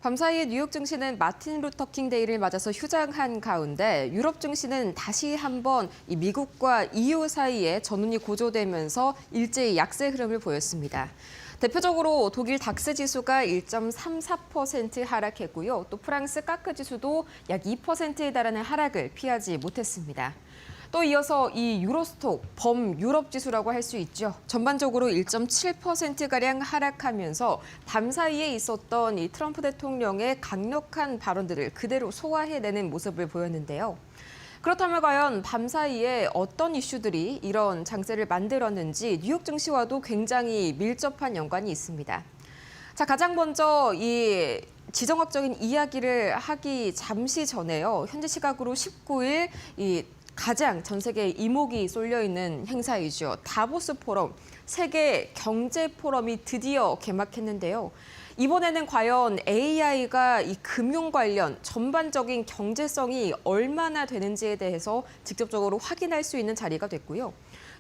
밤사이 뉴욕 증시는 마틴 루터 킹 데이를 맞아서 휴장한 가운데 유럽 증시는 다시 한번 미국과 EU 사이에 전운이 고조되면서 일제히 약세 흐름을 보였습니다. 대표적으로 독일 닥스 지수가 1.34% 하락했고요. 또 프랑스 까크 지수도 약 2%에 달하는 하락을 피하지 못했습니다. 또 이어서 이 유로스톡 범유럽 지수라고 할 수 있죠. 전반적으로 1.7%가량 하락하면서 밤사이에 있었던 이 트럼프 대통령의 강력한 발언들을 그대로 소화해내는 모습을 보였는데요. 그렇다면 과연 밤사이에 어떤 이슈들이 이런 장세를 만들었는지 뉴욕 증시와도 굉장히 밀접한 연관이 있습니다. 자, 가장 먼저 이 지정학적인 이야기를 하기 잠시 전에요. 현지 시각으로 19일 가장 전 세계에 이목이 쏠려 있는 행사이죠. 다보스 포럼, 세계 경제 포럼이 드디어 개막했는데요. 이번에는 과연 AI가 이 금융 관련 전반적인 경제성이 얼마나 되는지에 대해서 직접적으로 확인할 수 있는 자리가 됐고요.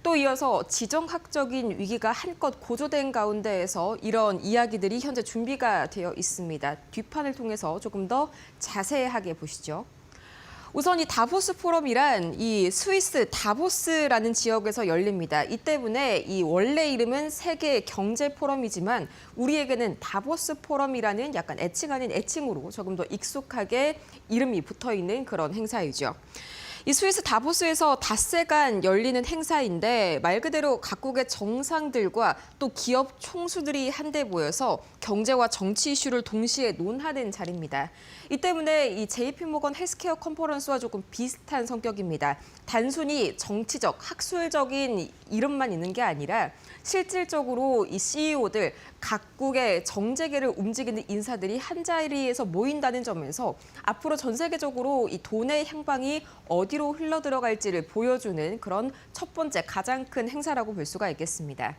또 이어서 지정학적인 위기가 한껏 고조된 가운데에서 이런 이야기들이 현재 준비가 되어 있습니다. 뒷판을 통해서 조금 더 자세하게 보시죠. 우선 이 다보스 포럼이란 이 스위스 다보스라는 지역에서 열립니다. 이 때문에 이 원래 이름은 세계 경제 포럼이지만 우리에게는 다보스 포럼이라는 약간 애칭 아닌 애칭으로 조금 더 익숙하게 이름이 붙어 있는 그런 행사이죠. 이 스위스 다보스에서 닷새간 열리는 행사인데 말 그대로 각국의 정상들과 또 기업 총수들이 한데 모여서 경제와 정치 이슈를 동시에 논하는 자리입니다. 이 때문에 이 JP모건 헬스케어 컨퍼런스와 조금 비슷한 성격입니다. 단순히 정치적, 학술적인 이름만 있는 게 아니라 실질적으로 이 CEO들, 각국의 정재계를 움직이는 인사들이 한 자리에서 모인다는 점에서 앞으로 전 세계적으로 이 돈의 향방이 어디로 흘러들어갈지를 보여주는 그런 첫 번째 가장 큰 행사라고 볼 수가 있겠습니다.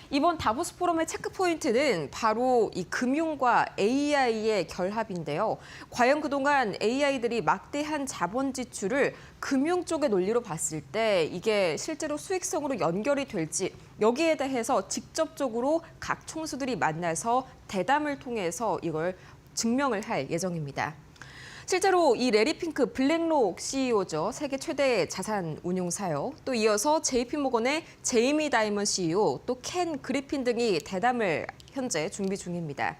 이번 다보스 포럼의 체크포인트는 바로 이 금융과 AI의 결합인데요. 과연 그동안 AI들이 막대한 자본 지출을 금융 쪽의 논리로 봤을 때 이게 실제로 수익성으로 연결이 될지 여기에 대해서 직접적으로 각 총수들이 만나서 대담을 통해서 이걸 증명을 할 예정입니다. 실제로 이 레리 핑크 블랙록 CEO죠. 세계 최대 자산 운용사요. 또 이어서 JP모건의 제이미 다이먼 CEO, 또 켄 그리핀 등이 대담을 현재 준비 중입니다.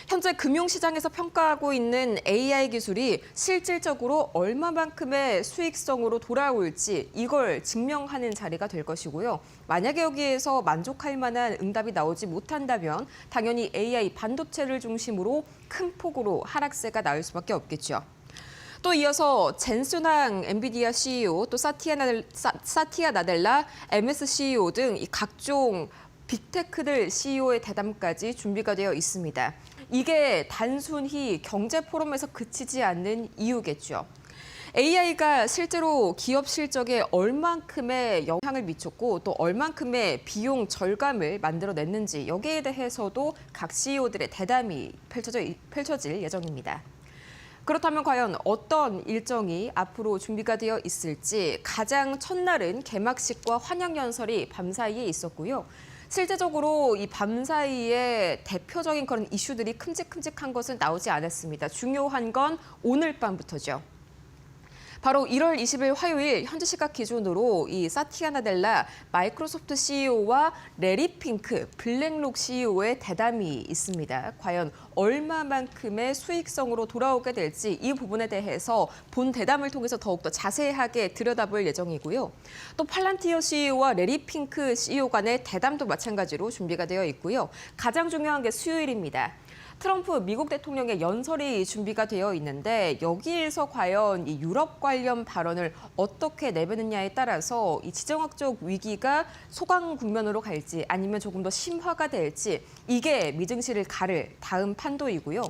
현재 금융시장에서 평가하고 있는 AI 기술이 실질적으로 얼마만큼의 수익성으로 돌아올지 이걸 증명하는 자리가 될 것이고요. 만약에 여기에서 만족할 만한 응답이 나오지 못한다면 당연히 AI 반도체를 중심으로 큰 폭으로 하락세가 나올 수밖에 없겠죠. 또 이어서 젠순항 엔비디아 CEO, 또 사티아 나델라 MS CEO 등 이 각종 빅테크들 CEO의 대담까지 준비가 되어 있습니다. 이게 단순히 경제 포럼에서 그치지 않는 이유겠죠. AI가 실제로 기업 실적에 얼만큼의 영향을 미쳤고 또 얼만큼의 비용 절감을 만들어냈는지 여기에 대해서도 각 CEO들의 대담이 펼쳐질 예정입니다. 그렇다면 과연 어떤 일정이 앞으로 준비가 되어 있을지 가장 첫날은 개막식과 환영 연설이 밤사이에 있었고요. 실제적으로 이 밤사이에 대표적인 그런 이슈들이 큼직큼직한 것은 나오지 않았습니다. 중요한 건 오늘 밤부터죠. 바로 1월 20일 화요일 현지 시각 기준으로 이 사티아 나델라 마이크로소프트 CEO와 레리 핑크 블랙록 CEO의 대담이 있습니다. 과연 얼마만큼의 수익성으로 돌아오게 될지 이 부분에 대해서 본 대담을 통해서 더욱더 자세하게 들여다볼 예정이고요. 또 팔란티어 CEO와 레리 핑크 CEO 간의 대담도 마찬가지로 준비가 되어 있고요. 가장 중요한 게 수요일입니다. 트럼프 미국 대통령의 연설이 준비가 되어 있는데 여기에서 과연 이 유럽 관련 발언을 어떻게 내뱉느냐에 따라서 이 지정학적 위기가 소강 국면으로 갈지 아니면 조금 더 심화가 될지 이게 미증시를 가를 다음 판도이고요.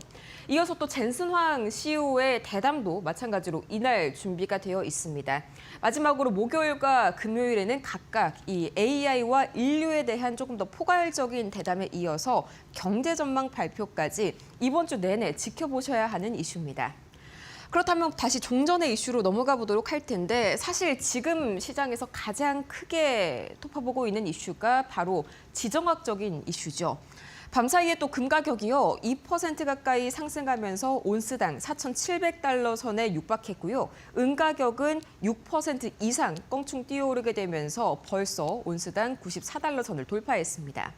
이어서 또 젠슨황 CEO의 대담도 마찬가지로 이날 준비가 되어 있습니다. 마지막으로 목요일과 금요일에는 각각 이 AI와 인류에 대한 조금 더 포괄적인 대담에 이어서 경제 전망 발표까지 이번 주 내내 지켜보셔야 하는 이슈입니다. 그렇다면 다시 종전의 이슈로 넘어가 보도록 할 텐데 사실 지금 시장에서 가장 크게 톱어보고 있는 이슈가 바로 지정학적인 이슈죠. 밤사이에 또 금 가격이요. 2% 가까이 상승하면서 온스당 4,700달러 선에 육박했고요. 은 가격은 6% 이상 껑충 뛰어오르게 되면서 벌써 온스당 94달러 선을 돌파했습니다.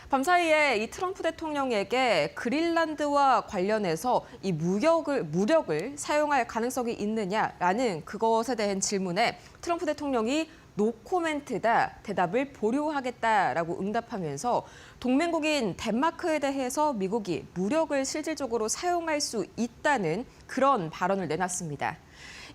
밤사이에 이 트럼프 대통령에게 그린란드와 관련해서 이 무력을 사용할 가능성이 있느냐라는 그것에 대한 질문에 트럼프 대통령이 노코멘트다 대답을 보류하겠다라고 응답하면서 동맹국인 덴마크에 대해서 미국이 무력을 실질적으로 사용할 수 있다는 그런 발언을 내놨습니다.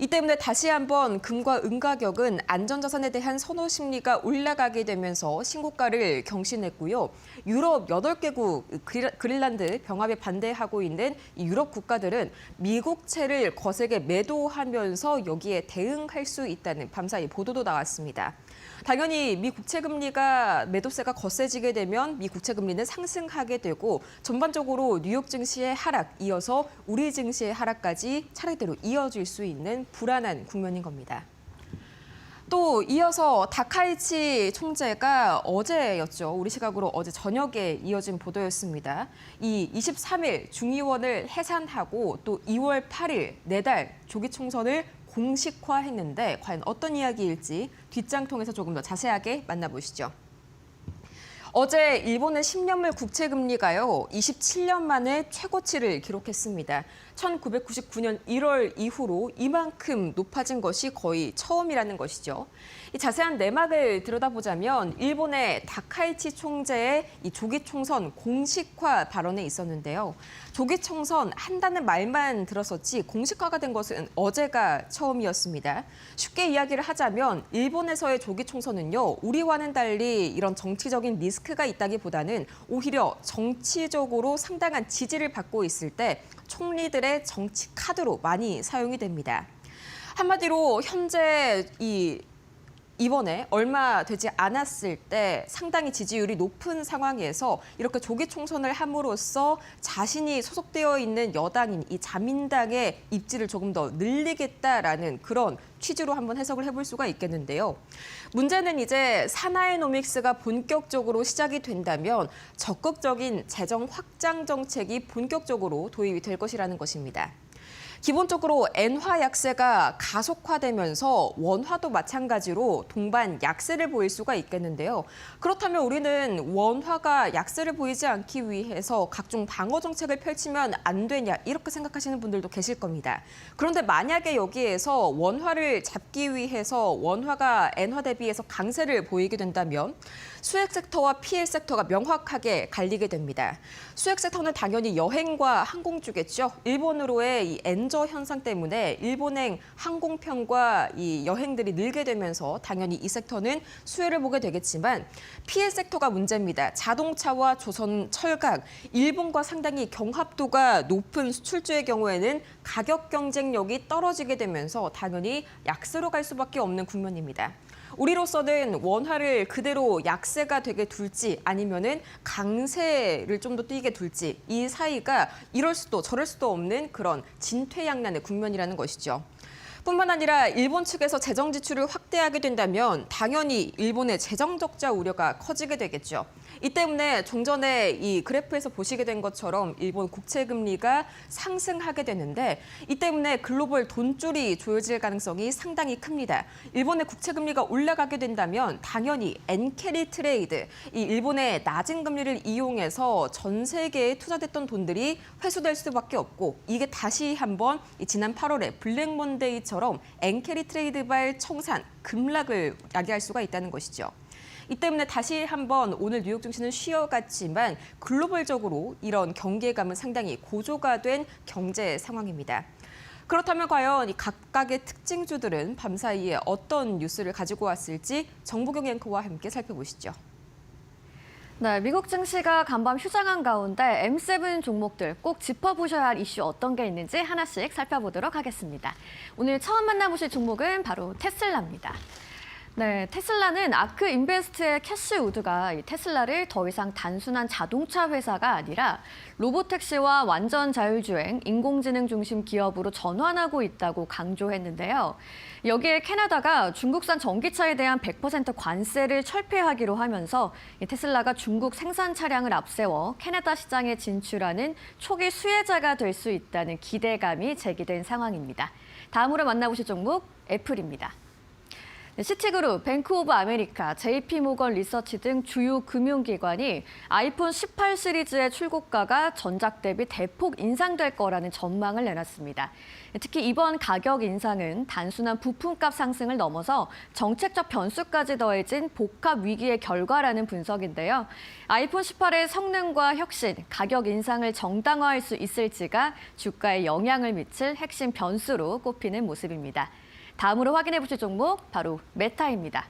이 때문에 다시 한번 금과 은 가격은 안전자산에 대한 선호 심리가 올라가게 되면서 신고가를 경신했고요. 유럽 8개국 그린란드 병합에 반대하고 있는 이 유럽 국가들은 미국채를 거세게 매도하면서 여기에 대응할 수 있다는 밤사이 보도도 나왔습니다. 당연히 미 국채 금리가 매도세가 거세지게 되면 미 국채 금리는 상승하게 되고 전반적으로 뉴욕 증시의 하락, 이어서 우리 증시의 하락까지 차례대로 이어질 수 있는 불안한 국면인 겁니다. 또 이어서 다카이치 총재가 어제였죠. 우리 시각으로 어제 저녁에 이어진 보도였습니다. 이 23일 중의원을 해산하고 또 2월 8일 내달 조기 총선을 공식화했는데 과연 어떤 이야기일지 뒷장 통해서 조금 더 자세하게 만나보시죠. 어제 일본의 10년물 국채 금리가요, 27년 만에 최고치를 기록했습니다. 1999년 1월 이후로 이만큼 높아진 것이 거의 처음이라는 것이죠. 이 자세한 내막을 들여다보자면 일본의 다카이치 총재의 이 조기 총선 공식화 발언에 있었는데요. 조기 총선 한다는 말만 들었었지 공식화가 된 것은 어제가 처음이었습니다. 쉽게 이야기를 하자면 일본에서의 조기 총선은요, 우리와는 달리 이런 정치적인 리스크가 있다기보다는 오히려 정치적으로 상당한 지지를 받고 있을 때 총리들의 정치 카드로 많이 사용이 됩니다. 한마디로 현재 이번에 얼마 되지 않았을 때 상당히 지지율이 높은 상황에서 이렇게 조기 총선을 함으로써 자신이 소속되어 있는 여당인 이 자민당의 입지를 조금 더 늘리겠다라는 그런 취지로 한번 해석을 해볼 수가 있겠는데요. 문제는 이제 사나이노믹스가 본격적으로 시작이 된다면 적극적인 재정 확장 정책이 본격적으로 도입이 될 것이라는 것입니다. 기본적으로 엔화 약세가 가속화되면서 원화도 마찬가지로 동반 약세를 보일 수가 있겠는데요. 그렇다면 우리는 원화가 약세를 보이지 않기 위해서 각종 방어 정책을 펼치면 안 되냐 이렇게 생각하시는 분들도 계실 겁니다. 그런데 만약에 여기에서 원화를 잡기 위해서 원화가 엔화 대비해서 강세를 보이게 된다면 수액 섹터와 피해 섹터가 명확하게 갈리게 됩니다. 수액 섹터는 당연히 여행과 항공주겠죠. 일본으로의 이 엔저 현상 때문에 일본행 항공편과 이 여행들이 늘게 되면서 당연히 이 섹터는 수혜를 보게 되겠지만 피해 섹터가 문제입니다. 자동차와 조선 철강, 일본과 상당히 경합도가 높은 수출주의 경우에는 가격 경쟁력이 떨어지게 되면서 당연히 약세로 갈 수밖에 없는 국면입니다. 우리로서는 원화를 그대로 약세가 되게 둘지 아니면은 강세를 좀 더 띄게 둘지 이 사이가 이럴 수도 저럴 수도 없는 그런 진퇴양난의 국면이라는 것이죠. 뿐만 아니라 일본 측에서 재정 지출을 확대하게 된다면 당연히 일본의 재정 적자 우려가 커지게 되겠죠. 이 때문에 종전에 이 그래프에서 보시게 된 것처럼 일본 국채 금리가 상승하게 되는데 이 때문에 글로벌 돈줄이 조여질 가능성이 상당히 큽니다. 일본의 국채 금리가 올라가게 된다면 당연히 엔캐리 트레이드, 이 일본의 낮은 금리를 이용해서 전 세계에 투자됐던 돈들이 회수될 수밖에 없고 이게 다시 한번 지난 8월에 블랙 먼데이처럼 엔캐리 트레이드발 청산, 급락을 야기할 수가 있다는 것이죠. 이 때문에 다시 한번 오늘 뉴욕 증시는 쉬어갔지만 글로벌적으로 이런 경계감은 상당히 고조가 된 경제 상황입니다. 그렇다면 과연 이 각각의 특징주들은 밤사이에 어떤 뉴스를 가지고 왔을지 정보경 앵커와 함께 살펴보시죠. 네, 미국 증시가 간밤 휴장한 가운데 M7 종목들 꼭 짚어보셔야 할 이슈 어떤 게 있는지 하나씩 살펴보도록 하겠습니다. 오늘 처음 만나보실 종목은 바로 테슬라입니다. 네, 테슬라는 아크 인베스트의 캐시 우드가 이 테슬라를 더 이상 단순한 자동차 회사가 아니라 로보택시와 완전 자율주행, 인공지능 중심 기업으로 전환하고 있다고 강조했는데요. 여기에 캐나다가 중국산 전기차에 대한 100% 관세를 철폐하기로 하면서 이 테슬라가 중국 생산 차량을 앞세워 캐나다 시장에 진출하는 초기 수혜자가 될 수 있다는 기대감이 제기된 상황입니다. 다음으로 만나보실 종목, 애플입니다. 시티그룹, 뱅크 오브 아메리카, JP모건 리서치 등 주요 금융기관이 아이폰 18 시리즈의 출고가가 전작 대비 대폭 인상될 거라는 전망을 내놨습니다. 특히 이번 가격 인상은 단순한 부품값 상승을 넘어서 정책적 변수까지 더해진 복합 위기의 결과라는 분석인데요. 아이폰 18의 성능과 혁신, 가격 인상을 정당화할 수 있을지가 주가에 영향을 미칠 핵심 변수로 꼽히는 모습입니다. 다음으로 확인해 보실 종목, 바로 메타입니다.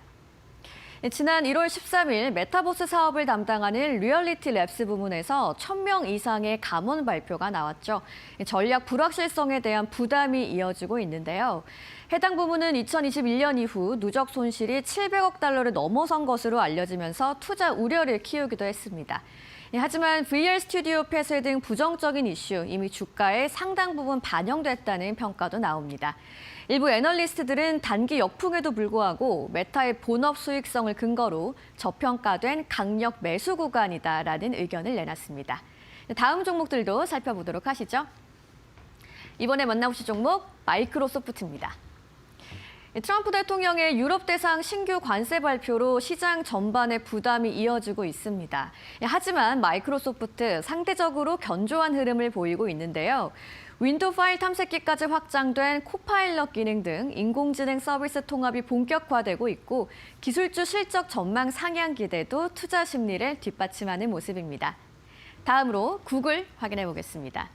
지난 1월 13일 메타버스 사업을 담당하는 리얼리티 랩스 부문에서 1,000명 이상의 감원 발표가 나왔죠. 전략 불확실성에 대한 부담이 이어지고 있는데요. 해당 부문은 2021년 이후 누적 손실이 700억 달러를 넘어선 것으로 알려지면서 투자 우려를 키우기도 했습니다. 하지만 VR 스튜디오 폐쇄 등 부정적인 이슈 이미 주가에 상당 부분 반영됐다는 평가도 나옵니다. 일부 애널리스트들은 단기 역풍에도 불구하고 메타의 본업 수익성을 근거로 저평가된 강력 매수 구간이다라는 의견을 내놨습니다. 다음 종목들도 살펴보도록 하시죠. 이번에 만나보실 종목, 마이크로소프트입니다. 트럼프 대통령의 유럽 대상 신규 관세 발표로 시장 전반에 부담이 이어지고 있습니다. 하지만 마이크로소프트 상대적으로 견조한 흐름을 보이고 있는데요. 윈도우 파일 탐색기까지 확장된 코파일럿 기능 등 인공지능 서비스 통합이 본격화되고 있고 기술주 실적 전망 상향 기대도 투자 심리를 뒷받침하는 모습입니다. 다음으로 구글 확인해 보겠습니다.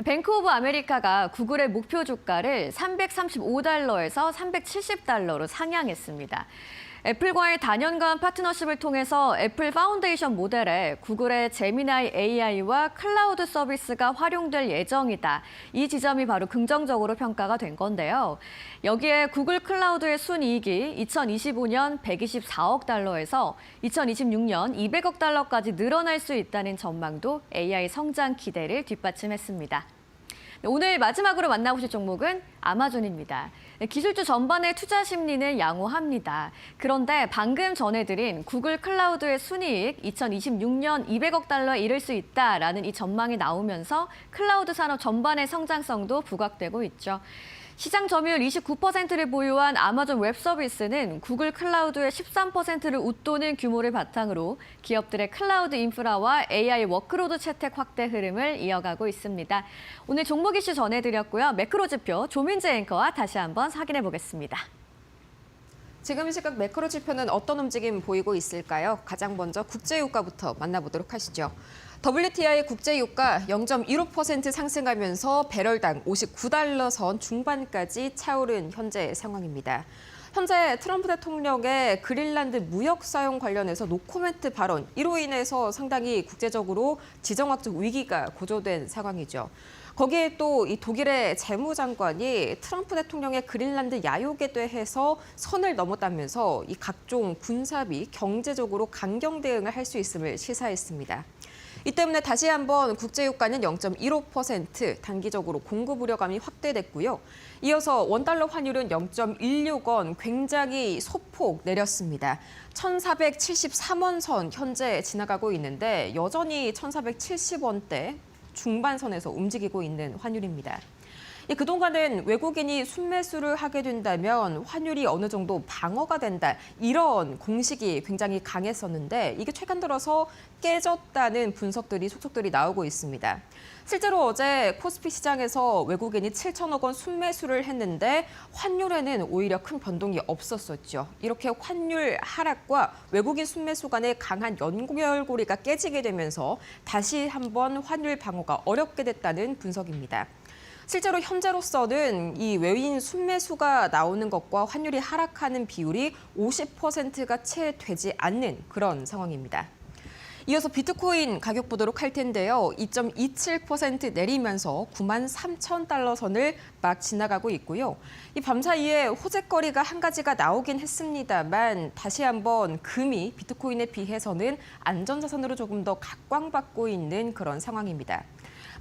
뱅크 오브 아메리카가 구글의 목표 주가를 335달러에서 370달러로 상향했습니다. 애플과의 다년간 파트너십을 통해서 애플 파운데이션 모델에 구글의 제미나이 AI와 클라우드 서비스가 활용될 예정이다. 이 지점이 바로 긍정적으로 평가가 된 건데요. 여기에 구글 클라우드의 순이익이 2025년 124억 달러에서 2026년 200억 달러까지 늘어날 수 있다는 전망도 AI 성장 기대를 뒷받침했습니다. 오늘 마지막으로 만나보실 종목은 아마존입니다. 기술주 전반의 투자 심리는 양호합니다. 그런데 방금 전해드린 구글 클라우드의 순이익 2026년 200억 달러에 이를 수 있다라는 이 전망이 나오면서 클라우드 산업 전반의 성장성도 부각되고 있죠. 시장 점유율 29%를 보유한 아마존 웹 서비스는 구글 클라우드의 13%를 웃도는 규모를 바탕으로 기업들의 클라우드 인프라와 AI 워크로드 채택 확대 흐름을 이어가고 있습니다. 오늘 종목 이슈 전해드렸고요. 매크로 지표 조민재 앵커와 다시 한번 확인해 보겠습니다. 지금 이 시각 매크로 지표는 어떤 움직임 보이고 있을까요? 가장 먼저 국제유가부터 만나보도록 하시죠. WTI 국제유가 0.15% 상승하면서 배럴당 59달러 선 중반까지 차오른 현재 상황입니다. 현재 트럼프 대통령의 그린란드 무역 사용 관련해서 노코멘트 발언, 이로 인해서 상당히 국제적으로 지정학적 위기가 고조된 상황이죠. 거기에 또 이 독일의 재무장관이 트럼프 대통령의 그린란드 야욕에 대해서 선을 넘었다면서 이 각종 군사비, 경제적으로 강경 대응을 할 수 있음을 시사했습니다. 이 때문에 다시 한번 국제유가는 0.15% 단기적으로 공급 우려감이 확대됐고요. 이어서 원달러 환율은 0.16원 굉장히 소폭 내렸습니다. 1,473원 선 현재 지나가고 있는데 여전히 1,470원대 중반선에서 움직이고 있는 환율입니다. 그동안은 외국인이 순매수를 하게 된다면 환율이 어느 정도 방어가 된다, 이런 공식이 굉장히 강했었는데 이게 최근 들어서 깨졌다는 분석들이 속속들이 나오고 있습니다. 실제로 어제 코스피 시장에서 외국인이 7천억 원 순매수를 했는데 환율에는 오히려 큰 변동이 없었었죠. 이렇게 환율 하락과 외국인 순매수 간의 강한 연결고리가 깨지게 되면서 다시 한번 환율 방어가 어렵게 됐다는 분석입니다. 실제로 현재로서는 이 외인 순매수가 나오는 것과 환율이 하락하는 비율이 50%가 채 되지 않는 그런 상황입니다. 이어서 비트코인 가격 보도록 할 텐데요. 2.27% 내리면서 93,000달러 선을 막 지나가고 있고요. 이 밤 사이에 호재거리가 한 가지가 나오긴 했습니다만 다시 한번 금이 비트코인에 비해서는 안전자산으로 조금 더 각광받고 있는 그런 상황입니다.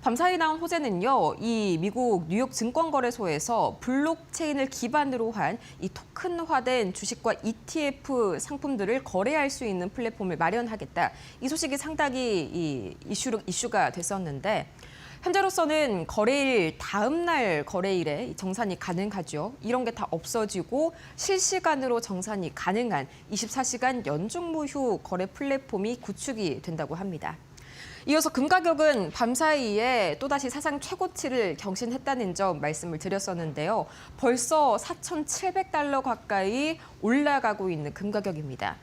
밤사이 나온 호재는요, 이 미국 뉴욕 증권거래소에서 블록체인을 기반으로 한 이 토큰화된 주식과 ETF 상품들을 거래할 수 있는 플랫폼을 마련하겠다. 이 소식이 상당히 이슈가 됐었는데, 현재로서는 거래일 다음 날 거래일에 정산이 가능하죠. 이런 게 다 없어지고 실시간으로 정산이 가능한 24시간 연중무휴 거래 플랫폼이 구축이 된다고 합니다. 이어서 금 가격은 밤 사이에 또다시 사상 최고치를 경신했다는 점 말씀을 드렸었는데요. 벌써 4,700달러 가까이 올라가고 있는 금 가격입니다.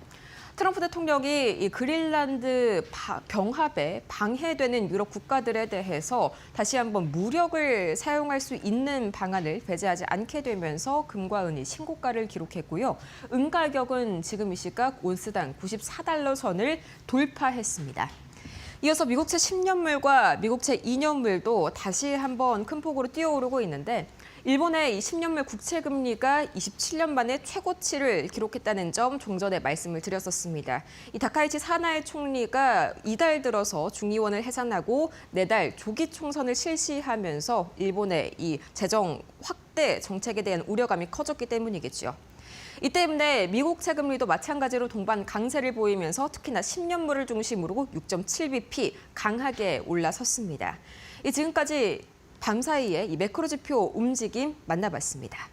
트럼프 대통령이 이 그린란드 병합에 방해되는 유럽 국가들에 대해서 다시 한번 무력을 사용할 수 있는 방안을 배제하지 않게 되면서 금과 은이 신고가를 기록했고요. 은 가격은 지금 이 시각 온스당 94달러 선을 돌파했습니다. 이어서 미국채 10년물과 미국채 2년물도 다시 한번 큰 폭으로 뛰어오르고 있는데 일본의 이 10년물 국채 금리가 27년 만에 최고치를 기록했다는 점 종전에 말씀을 드렸었습니다. 이 다카이치 사나이 총리가 이달 들어서 중의원을 해산하고 내달 조기 총선을 실시하면서 일본의 이 재정 확대 정책에 대한 우려감이 커졌기 때문이겠죠. 이 때문에 미국 채금리도 마찬가지로 동반 강세를 보이면서 특히나 10년물을 중심으로 6.7bp 강하게 올라섰습니다. 지금까지 밤 사이에 이 매크로 지표 움직임 만나봤습니다.